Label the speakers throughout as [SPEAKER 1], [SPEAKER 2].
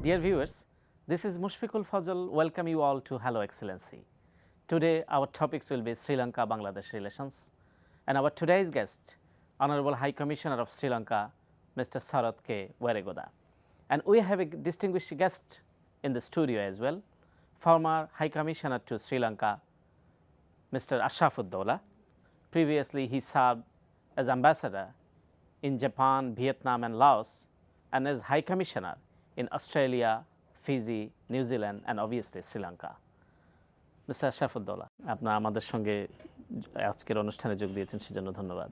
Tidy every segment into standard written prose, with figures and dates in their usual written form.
[SPEAKER 1] Dear viewers, this is Mushfiqul Fazal. Welcome you all to Hello Excellency. Today our topics will be Sri Lanka-Bangladesh relations, and our today's guest, Honorable High Commissioner of Sri Lanka, Mr. Sarath K. Weregoda. And we have a distinguished guest in the studio as well, former High Commissioner to Sri Lanka, Mr. Ashrafuddaula. Previously, he served as ambassador in Japan, Vietnam, and Laos, and as High Commissioner in Australia, Fiji, New Zealand, and obviously Sri Lanka. Mr. Ashrafuddaula, আপনার আমাদের সঙ্গে আজকের অনুষ্ঠানে যোগ দিয়েছেন সেজন্য ধন্যবাদ।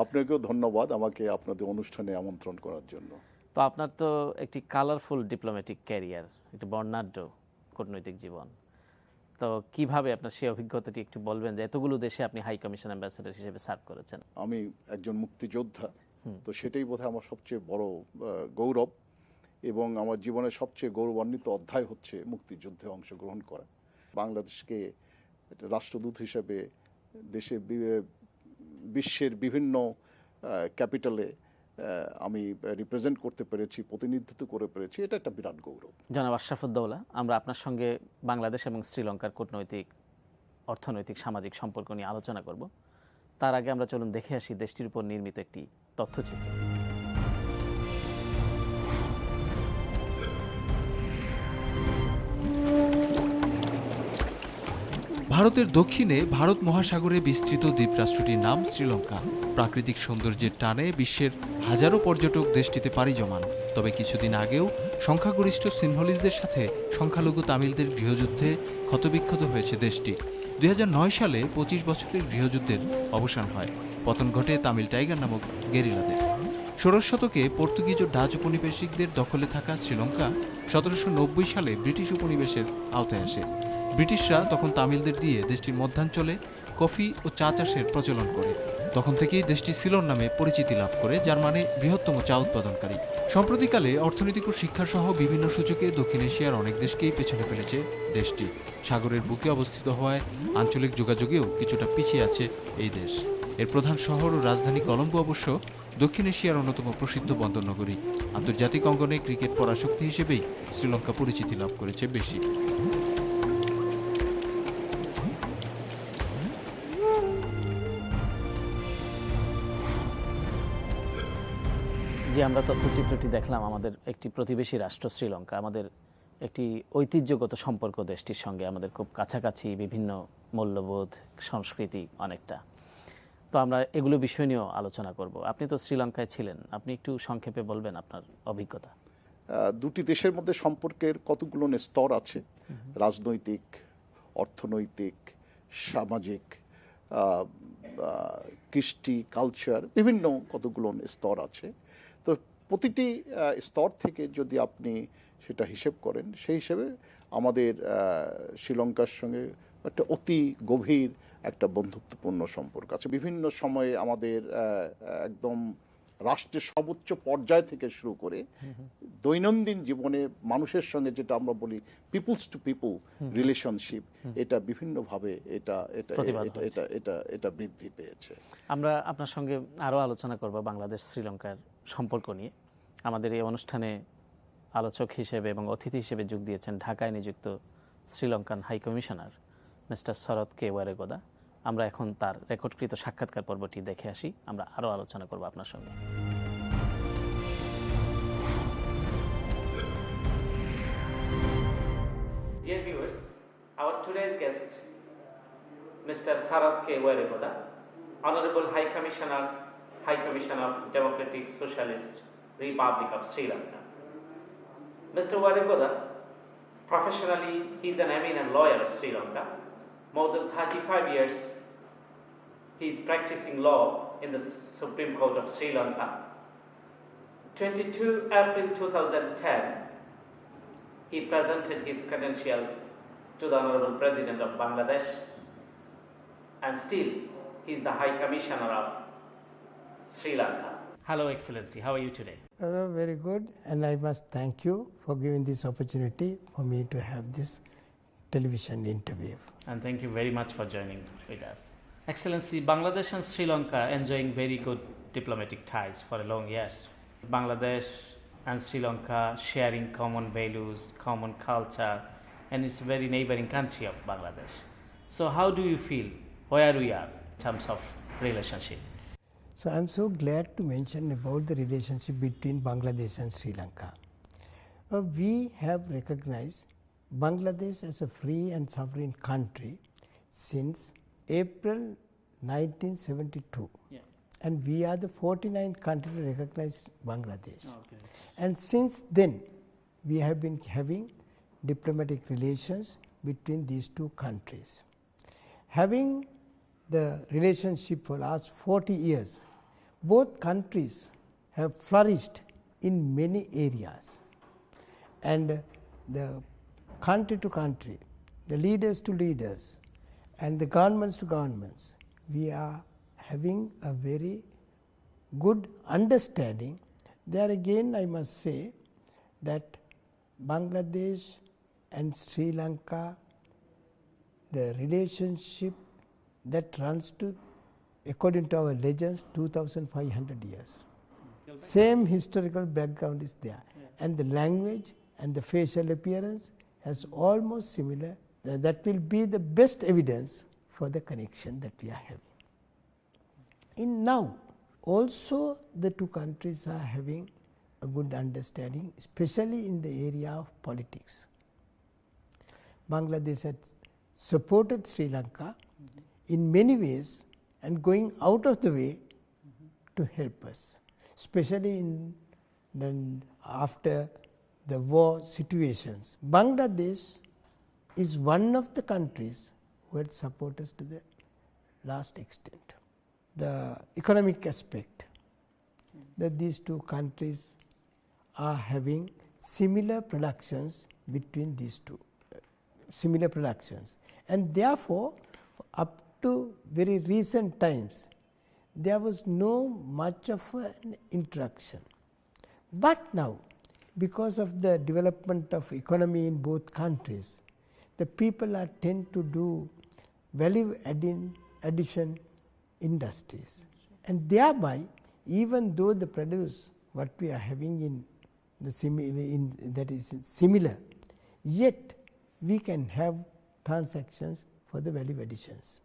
[SPEAKER 2] আপনাকেও ধন্যবাদ আমাকে আপনাদের অনুষ্ঠানে আমন্ত্রণ করার জন্য।
[SPEAKER 1] তো আপনার তো একটি কালারফুল ডিপ্লোম্যাটিক ক্যারিয়ার, একটি বর্ণাঢ্য কূটনৈতিক জীবন। তো কিভাবে আপনার সেই অভিজ্ঞতাটি একটু বলবেন যে এতগুলো দেশে আপনি হাই কমিশন অ্যাম্বাসেডর হিসেবে সার্ভ করেছেন?
[SPEAKER 2] আমি একজন মুক্তিযোদ্ধা, তো সেটাই বোধহয় আমার সবচেয়ে বড় গৌরব, এবং আমার জীবনের সবচেয়ে গৌরবান্বিত অধ্যায় হচ্ছে মুক্তিযুদ্ধে অংশগ্রহণ করা। বাংলাদেশকে রাষ্ট্রদূত হিসেবে বিশ্বের বিভিন্ন ক্যাপিটালে আমি রিপ্রেজেন্ট করতে পেরেছি, প্রতিনিধিত্ব করে পেরেছি, এটা একটা বিরাট গৌরব।
[SPEAKER 1] জনাব আশরাফুদ্দৌলা, আমরা আপনার সঙ্গে বাংলাদেশ এবং শ্রীলঙ্কার কূটনৈতিক, অর্থনৈতিক, সামাজিক সম্পর্ক নিয়ে আলোচনা করব। তার আগে আমরা চলুন দেখে আসি দেশটির উপর নির্মিত একটি তথ্যচিত্র।
[SPEAKER 3] ভারতের দক্ষিণে ভারত মহাসাগরে বিস্তৃত দ্বীপরাষ্ট্রটির নাম শ্রীলঙ্কা। প্রাকৃতিক সৌন্দর্যের টানে বিশ্বের হাজারো পর্যটক দেশটিতে পাড়ি জমান। তবে কিছুদিন আগেও সংখ্যাগরিষ্ঠ সিনহলিজদের সাথে সংখ্যালঘু তামিলদের গৃহযুদ্ধে ক্ষতবিক্ষত হয়েছে দেশটি। 2009 সালে 25 বছরের গৃহযুদ্ধের অবসান হয়। পতন ঘটে তামিল টাইগার নামক গেরিলাদের। ষোড়শ শতকে পর্তুগিজ ও ডাচ উপনিবেশিকদের দখলে থাকা শ্রীলঙ্কা 1790 সালে ব্রিটিশ উপনিবেশের আওতায় আসে। ব্রিটিশরা তখন তামিলদের দিয়ে দেশটির মধ্যাঞ্চলে কফি ও চা চাষের প্রচলন করে। তখন থেকেই দেশটি সিলন নামে পরিচিতি লাভ করে, যার মানে বৃহত্তম চা উৎপাদনকারী। সম্প্রতিকালে অর্থনৈতিক ও শিক্ষাসহ বিভিন্ন সূচকে দক্ষিণ এশিয়ার অনেক দেশকেই পেছনে ফেলেছে দেশটি। সাগরের বুকে অবস্থিত হওয়ায় আঞ্চলিক যোগাযোগেও কিছুটা পিছিয়ে আছে এই দেশ। এর প্রধান শহর ও রাজধানী কলম্বো অবশ্য দক্ষিণ এশিয়ার অন্যতম প্রসিদ্ধ বন্দরনগরী। আন্তর্জাতিক অঙ্গনে ক্রিকেট পরাশক্তি হিসেবেই শ্রীলঙ্কা পরিচিতি লাভ করেছে বেশি।
[SPEAKER 1] যে আমরা তথ্যচিত্রটি দেখলাম, আমাদের একটি প্রতিবেশী রাষ্ট্র শ্রীলঙ্কা, আমাদের একটি ঐতিহ্যগত সম্পর্ক দেশটির সঙ্গে, আমাদের খুব কাছাকাছি, বিভিন্ন মূল্যবোধ, সংস্কৃতি অনেকটা। তো আমরা এগুলো বিষয় নিয়েও আলোচনা করব। আপনি তো শ্রীলঙ্কায় ছিলেন, আপনি একটু সংক্ষেপে বলবেন আপনার অভিজ্ঞতা।
[SPEAKER 2] দুটি দেশের মধ্যে সম্পর্কের কতগুলো স্তর আছে, রাজনৈতিক, অর্থনৈতিক, সামাজিক, কৃষ্টি, কালচার, বিভিন্ন কতগুলো স্তর আছে। তো প্রতিটি স্তর থেকে যদি আপনি সেটা হিসেব করেন, সেই হিসেবে আমাদের শ্রীলঙ্কার সঙ্গে একটা অতি গভীর একটা বন্ধুত্বপূর্ণ সম্পর্ক আছে। বিভিন্ন সময়ে আমাদের একদম রাষ্ট্রের সর্বোচ্চ পর্যায় থেকে শুরু করে দৈনন্দিন জীবনে মানুষের সঙ্গে যেটা আমরা বলি পিপলস টু পিপল রিলেশনশিপ, এটা বিভিন্নভাবে এটা বৃদ্ধি পেয়েছে।
[SPEAKER 1] আমরা আপনার সঙ্গে আরও আলোচনা করব বাংলাদেশ শ্রীলঙ্কার সম্পর্ক নিয়ে। আমাদের এই অনুষ্ঠানে আলোচক হিসেবে এবং অতিথি হিসেবে যোগ দিয়েছেন ঢাকায় নিযুক্ত শ্রীলঙ্কান হাই কমিশনার মিস্টার শরৎ কে ওয়ারেগোদা। আমরা এখন তার রেকর্ডকৃত সাক্ষাৎকার পর্বটি দেখে আসি, আমরা আরও আলোচনা করব আপনার সঙ্গে। Dear viewers, our today's guest, Mr. Sarath K. Weregoda, Honorable High Commissioner of Democratic Socialist Republic of Sri Lanka. Mr. Weregoda, professionally, he is an eminent lawyer of Sri Lanka. More than 35 years, he is practicing law in the Supreme Court of Sri Lanka. 22 April 2010, he presented his credential to the Honorable President of Bangladesh, and still he is the High Commissioner of Sri Lanka. Hello, Excellency. How are you today?
[SPEAKER 4] Very good, and I must thank you for giving this opportunity for me to have this television interview.
[SPEAKER 1] And thank you very much for joining with us. Excellency, Bangladesh and Sri Lanka enjoying very good diplomatic ties for a long years. Bangladesh and Sri Lanka sharing common values, common culture, and it's a very neighboring country of Bangladesh. So how do you feel where we are in terms of relationship?
[SPEAKER 4] So I'm so glad to mention about the relationship between Bangladesh and Sri Lanka. We have recognized Bangladesh as a free and sovereign country since April 1972.
[SPEAKER 1] Yeah.
[SPEAKER 4] And we are the 49th country to recognize Bangladesh.
[SPEAKER 1] Okay.
[SPEAKER 4] And since then, we have been having diplomatic relations between these two countries. Having the relationship for last 40 years, both countries have flourished in many areas. And the country to country, the leaders to leaders, and the governments to governments, we are having a very good understanding. There again, I must say that Bangladesh and Sri Lanka, the relationship that runs to, according to our legends, 2,500 years. Same historical background is there, and the language and the facial appearance has almost similar. That will be the best evidence for the connection that we are having. In now, also the two countries are having a good understanding, especially in the area of politics. Bangladesh has supported Sri Lanka in many ways and going out of the way to help us, especially in then after the war situations. Bangladesh is one of the countries who had supported us to the last extent. The economic aspect, that these two countries are having similar productions between these two, similar productions, and therefore up to very recent times there was no much of an interaction. But now, because of the development of economy in both countries, the people are tend to do value addition industries, and thereby, even though the produce what we are having in the that is similar, yet we can have transactions for the value additions.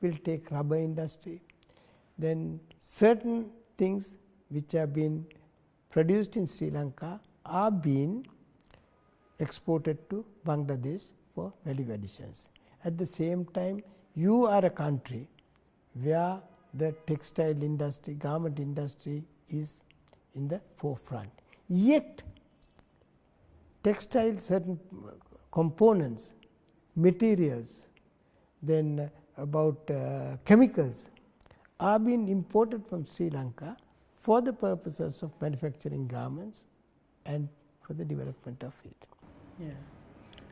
[SPEAKER 4] We'll take rubber industry, then certain things which have been produced in Sri Lanka are being exported to Bangladesh for value additions. At the same time, you are a country where the textile industry, garment industry is in the forefront. Yet, textile certain components, materials, then about chemicals are being imported from Sri Lanka for the purposes of manufacturing garments and for the development of it.
[SPEAKER 1] Yeah.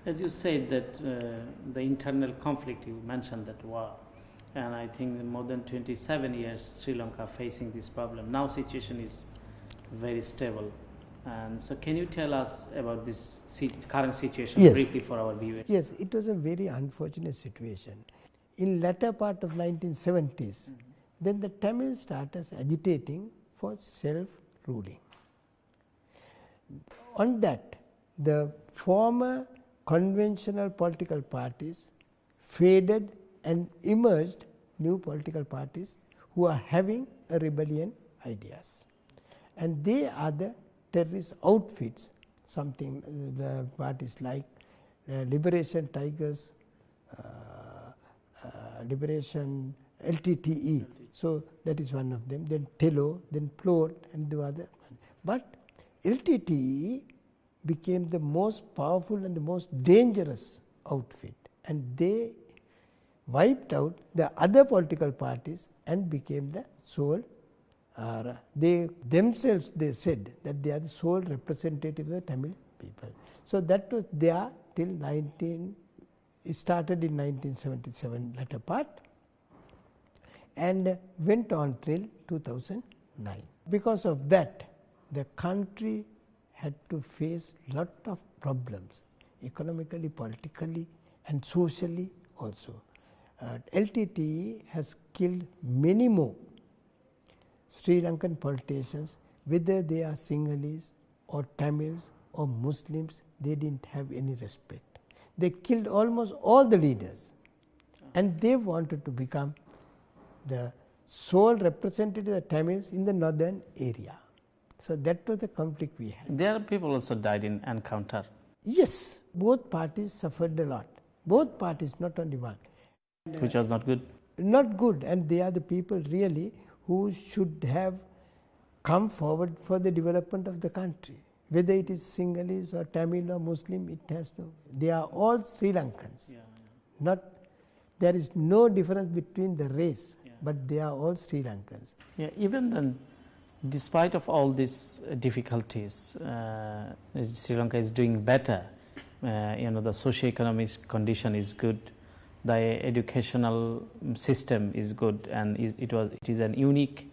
[SPEAKER 1] As you said that the internal conflict, you mentioned that war, and I think more than 27 years Sri Lanka facing this problem. Now situation is very stable. And so can you tell us about this current situation
[SPEAKER 4] Yes.
[SPEAKER 1] briefly for our viewers?
[SPEAKER 4] Yes, it was a very unfortunate situation. In latter part of 1970s, then the Tamils started agitating for self-ruling. On that, the former conventional political parties faded and emerged new political parties who are having a rebellion ideas. And they are the terrorist outfits, something the parties like Liberation Tigers, Liberation LTTE. So that is one of them. Then TELO, then PLOT, and the other one. But LTTE became the most powerful and the most dangerous outfit, and they wiped out the other political parties and became the sole. They themselves they said that they are the sole representative of the Tamil people. So that was there till it started in 1977 latter part and went on till 2009. Because of that, the country had to face lot of problems, economically, politically, and socially also. LTTE has killed many more Sri Lankan politicians, whether they are Sinhalese or Tamils or Muslims, they didn't have any respect. They killed almost all the leaders, and they wanted to become the sole representative of Tamils in the northern area. So that was the conflict we had.
[SPEAKER 1] There are people also died in encounter.
[SPEAKER 4] Yes, both parties suffered a lot. Both parties, not only one.
[SPEAKER 1] Which was not good.
[SPEAKER 4] Not good, and they are the people really who should have come forward for the development of the country. Whether it is Sinhalese or Tamil or Muslim, it has no. They are all Sri Lankans. Not, there is no difference between the race, but they are all Sri Lankans.
[SPEAKER 1] Yeah, even then, despite of all these difficulties, Sri Lanka is doing better. The socio-economic condition is good, the educational system is good, and it is an unique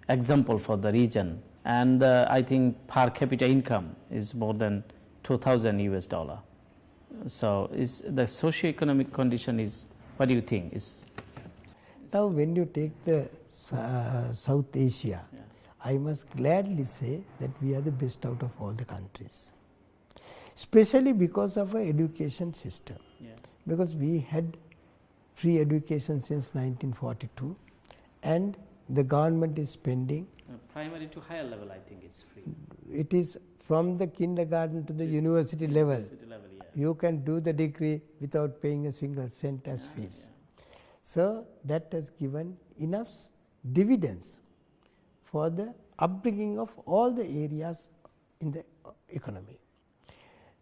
[SPEAKER 1] example for the region. And I think per capita income is more than $2,000. So the socio-economic condition is, what do you think?
[SPEAKER 4] Now when you take the South Asia, I must gladly say that we are the best out of all the countries. Especially because of our education system. Because we had free education since 1942, and the government is spending.
[SPEAKER 1] Primary to higher level, I think it's free.
[SPEAKER 4] It is from the kindergarten to the university level. You can do the degree without paying a single cent as fees. So that has given enough dividends for the upbringing of all the areas in the economy.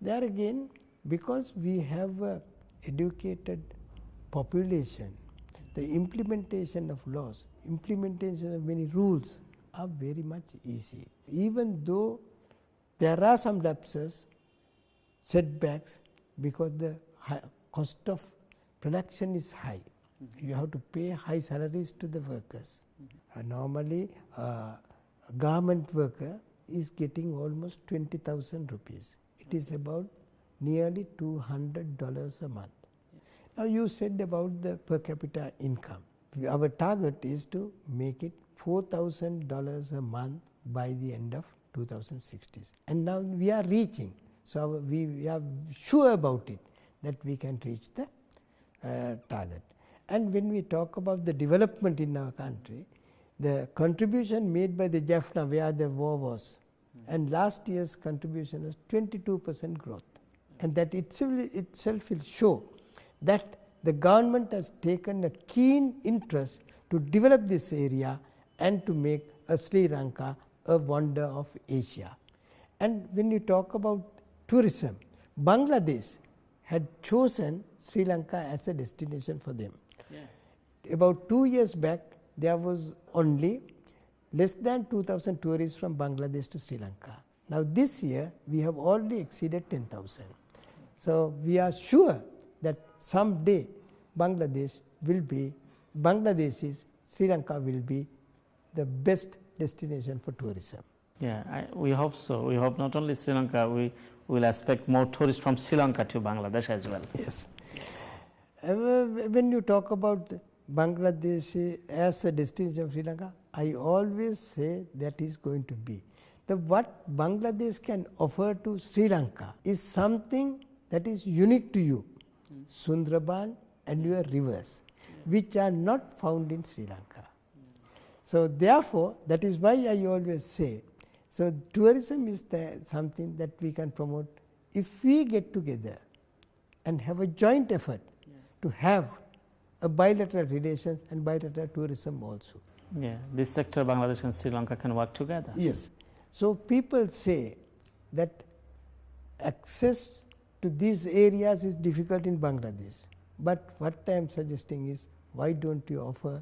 [SPEAKER 4] There again, because we have a educated population, the implementation of laws, implementation of many rules are very much easy. Even though there are some lapses, setbacks, because the cost of production is high. You have to pay high salaries to the workers. Normally, a garment worker is getting almost 20,000 rupees. It is about nearly $200 a month. Now you said about the per capita income. Our target is to make it $4,000 a month by the end of 2060. And now we are reaching. So we are sure about it that we can reach the target. And when we talk about the development in our country, the contribution made by the Jaffna where the war was, and last year's contribution was 22% growth. And that itself will show that the government has taken a keen interest to develop this area and to make Sri Lanka a wonder of Asia. And when you talk about tourism, Bangladesh had chosen Sri Lanka as a destination for them. About 2 years back, there was only less than 2,000 tourists from Bangladesh to Sri Lanka. Now this year, we have already exceeded 10,000. So we are sure that someday Bangladesh's Sri Lanka will be the best destination for tourism.
[SPEAKER 1] Yeah, we hope so. We hope not only Sri Lanka, we will expect more tourists from Sri Lanka to Bangladesh as well.
[SPEAKER 4] Yes. When you talk about Bangladesh as a destination of Sri Lanka, I always say that is going to be. What Bangladesh can offer to Sri Lanka is something that is unique to you. Sundarban and your rivers, which are not found in Sri Lanka. So therefore, that is why I always say, so tourism is something that we can promote if we get together and have a joint effort to have a bilateral relations and bilateral tourism also.
[SPEAKER 1] Yeah, this sector, Bangladesh and Sri Lanka can work together.
[SPEAKER 4] Yes. So people say that access to these areas is difficult in Bangladesh. But what I am suggesting is, why don't you offer